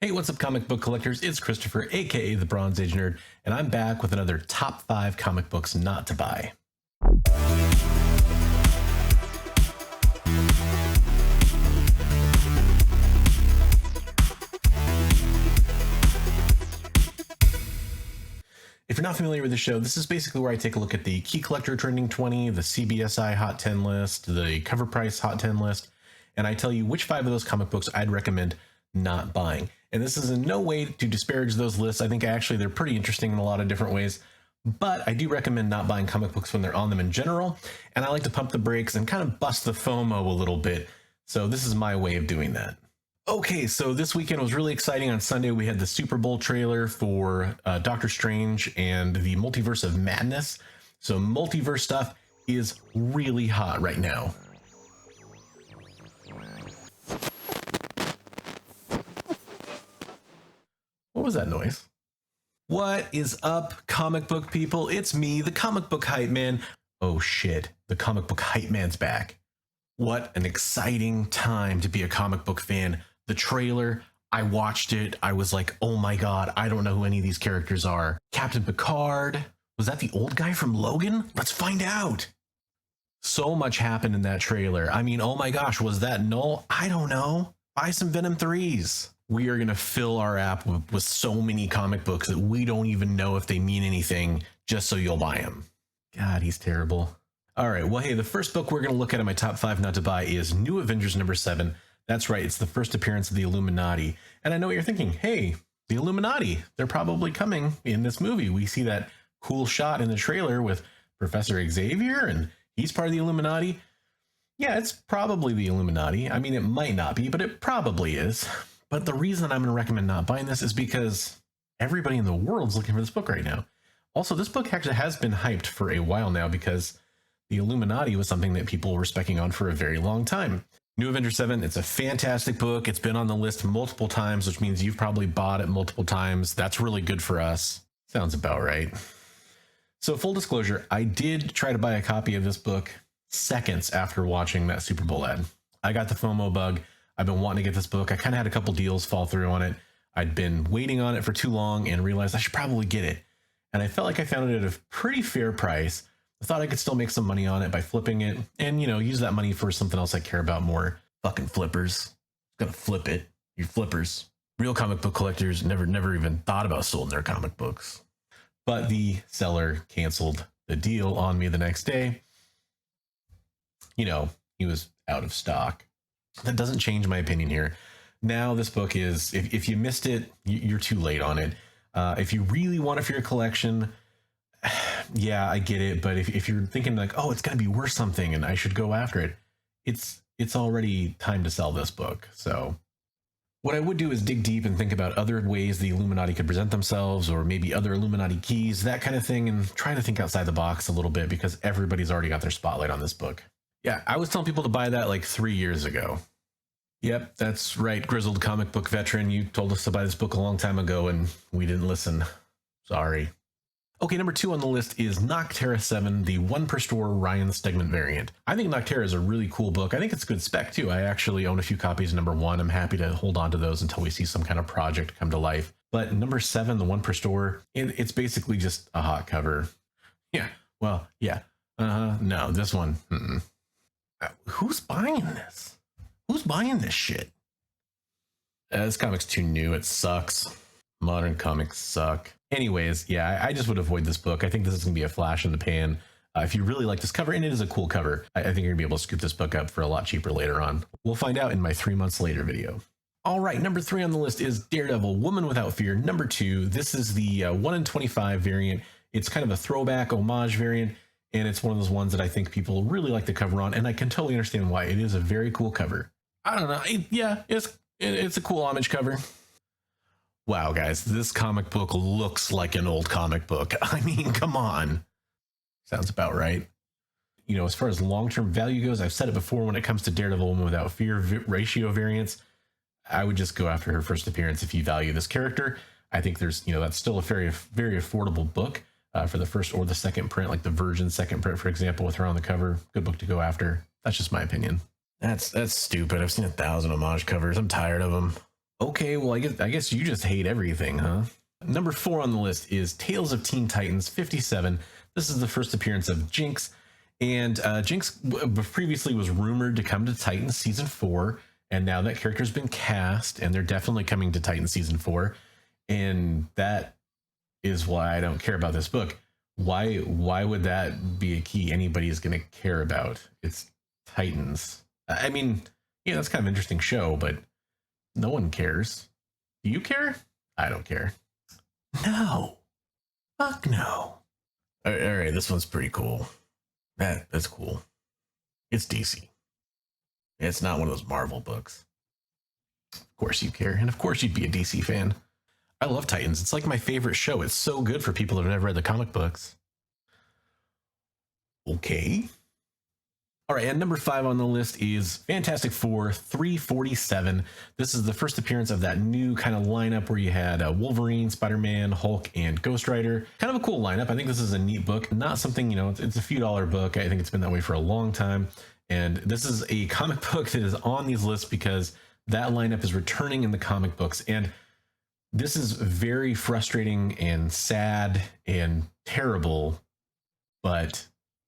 Hey, what's up, comic book collectors? It's Christopher, aka the Bronze Age Nerd, and I'm back with another top 5 comic books not to buy. If you're not familiar with the show, this is basically where I take a look at the Key Collector Trending 20, the CBSI Hot 10 list, the Cover Price Hot 10 list, and I tell you which 5 of those comic books I'd recommend not buying. And this is in no way to disparage those lists. I think actually they're pretty interesting in a lot of different ways, but I do recommend not buying comic books when they're on them in general. And I like to pump the brakes and kind of bust the FOMO a little bit. So this is my way of doing that. Okay, so this weekend was really exciting. On Sunday, we had the Super Bowl trailer for Doctor Strange and the Multiverse of Madness. So multiverse stuff is really hot right now. What was that noise? What is up, comic book people? It's me, the comic book hype man. Oh shit, the comic book hype man's back. What an exciting time to be a comic book fan. The trailer, I watched it. I was like, oh my God, I don't know who any of these characters are. Captain Picard, was that the old guy from Logan? Let's find out. So much happened in that trailer. I mean, oh my gosh, was that Null? I don't know. Buy some Venom 3s. We are going to fill our app with so many comic books that we don't even know if they mean anything, just so you'll buy them. God, he's terrible. All right, well, hey, the first book we're going to look at in my top 5 not to buy is New Avengers number 7. That's right, it's the first appearance of the Illuminati. And I know what you're thinking. Hey, the Illuminati, they're probably coming in this movie. We see that cool shot in the trailer with Professor Xavier, and he's part of the Illuminati. Yeah, it's probably the Illuminati. I mean, it might not be, but it probably is. But the reason I'm going to recommend not buying this is because everybody in the world's looking for this book right now. Also, this book actually has been hyped for a while now because the Illuminati was something that people were specking on for a very long time. New Avengers 7, it's a fantastic book. It's been on the list multiple times, which means you've probably bought it multiple times. That's really good for us. Sounds about right. So full disclosure, I did try to buy a copy of this book seconds after watching that Super Bowl ad. I got the FOMO bug. I've been wanting to get this book. I kind of had a couple deals fall through on it. I'd been waiting on it for too long and realized I should probably get it. And I felt like I found it at a pretty fair price. I thought I could still make some money on it by flipping it and, you know, use that money for something else I care about more. Fucking flippers. Gonna flip it. You flippers. Real comic book collectors never even thought about selling their comic books. But the seller canceled the deal on me the next day. You know, he was out of stock. That doesn't change my opinion here. Now this book is, if you missed it, you're too late on it. If you really want it for your collection, yeah, I get it. But if you're thinking like, oh, it's going to be worth something and I should go after it, it's already time to sell this book. So what I would do is dig deep and think about other ways the Illuminati could present themselves, or maybe other Illuminati keys, that kind of thing, and trying to think outside the box a little bit because everybody's already got their spotlight on this book. Yeah, I was telling people to buy that like 3 years ago. Yep, that's right, grizzled comic book veteran. You told us to buy this book a long time ago and we didn't listen. Sorry. Okay, number 2 on the list is Nocterra 7, the 1 per store Ryan Stegman variant. I think Nocterra is a really cool book. I think it's good spec too. I actually own a few copies of number 1. I'm happy to hold on to those until we see some kind of project come to life. But number 7, the 1 per store, it's basically just a hot cover. Yeah, well, yeah. No, this one. Who's buying this? Who's buying this shit? This comic's too new. It sucks. Modern comics suck. Anyways, yeah, I just would avoid this book. I think this is going to be a flash in the pan. If you really like this cover, and it is a cool cover, I think you're going to be able to scoop this book up for a lot cheaper later on. We'll find out in my 3 months later video. All right, number 3 on the list is Daredevil, Woman Without Fear, number 2. This is the 1 in 25 variant. It's kind of a throwback homage variant, and it's one of those ones that I think people really like the cover on, and I can totally understand why. It is a very cool cover. I don't know. It's a cool homage cover. Wow, guys, this comic book looks like an old comic book. I mean, come on. Sounds about right. You know, as far as long-term value goes, I've said it before, when it comes to Daredevil Woman Without Fear ratio variants, I would just go after her first appearance if you value this character. I think there's, you know, that's still a very, very affordable book for the first or the second print, like the Virgin second print, for example, with her on the cover. Good book to go after. That's just my opinion. That's stupid. I've seen 1,000 homage covers. I'm tired of them. Okay, well, I guess you just hate everything, huh? Number 4 on the list is Tales of Teen Titans 57. This is the first appearance of Jinx, and Jinx previously was rumored to come to Titans season 4, and now that character's been cast, and they're definitely coming to Titans season 4, and that is why I don't care about this book. Why would that be a key anybody's going to care about? It's Titans. I mean, yeah, that's kind of an interesting show, but no one cares. Do you care? I don't care. No. Fuck no. All right, this one's pretty cool. That's cool. It's DC. It's not one of those Marvel books. Of course you care, and of course you'd be a DC fan. I love Titans. It's like my favorite show. It's so good for people that have never read the comic books. Okay. All right, and number 5 on the list is Fantastic Four 347. This is the first appearance of that new kind of lineup where you had Wolverine, Spider-Man, Hulk, and Ghost Rider. Kind of a cool lineup. I think this is a neat book. Not something, it's a few dollar book. I think it's been that way for a long time. And this is a comic book that is on these lists because that lineup is returning in the comic books. And this is very frustrating and sad and terrible, but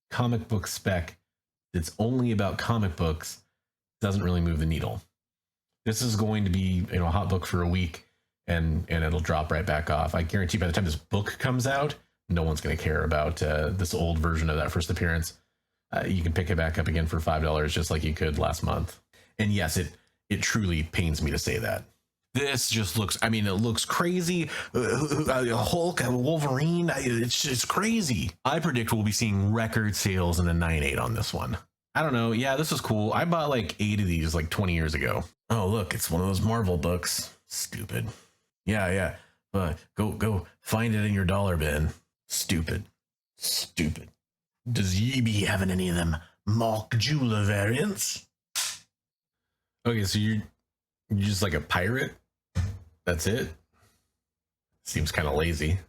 comic book spec that's only about comic books doesn't really move the needle. This is going to be a hot book for a week and it'll drop right back off. I guarantee by the time this book comes out, no one's going to care about this old version of that first appearance. You can pick it back up again for $5 just like you could last month. And yes, it truly pains me to say that. This just looks, it looks crazy. Hulk, Wolverine, it's crazy. I predict we'll be seeing record sales in the 9.8 on this one. I don't know. Yeah, this is cool. I bought like 8 of these like 20 years ago. Oh, look, it's one of those Marvel books. Stupid. Yeah. Go find it in your dollar bin. Stupid. Does ye be having any of them mock jeweler variants? Okay, so you're just like a pirate? That's it? Seems kind of lazy.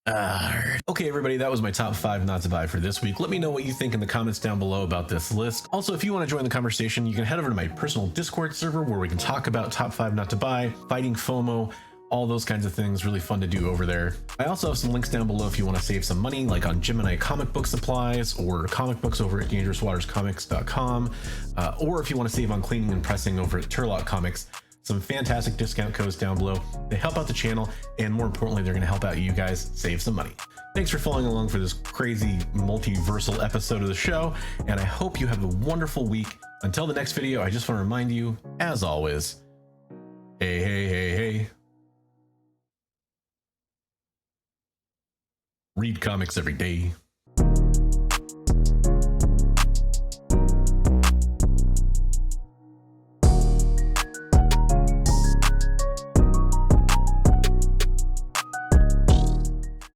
Okay, everybody, that was my top 5 not to buy for this week. Let me know what you think in the comments down below about this list. Also, if you want to join the conversation, you can head over to my personal Discord server where we can talk about top 5 not to buy, fighting FOMO, all those kinds of things. Really fun to do over there. I also have some links down below if you want to save some money, like on Gemini comic book supplies or comic books over at dangerouswaterscomics.com, or if you want to save on cleaning and pressing over at Turlock Comics. Some fantastic discount codes down below. They help out the channel, and more importantly, they're going to help out you guys save some money. Thanks for following along for this crazy multiversal episode of the show, and I hope you have a wonderful week. Until the next video, I just want to remind you, as always, hey. Read comics every day.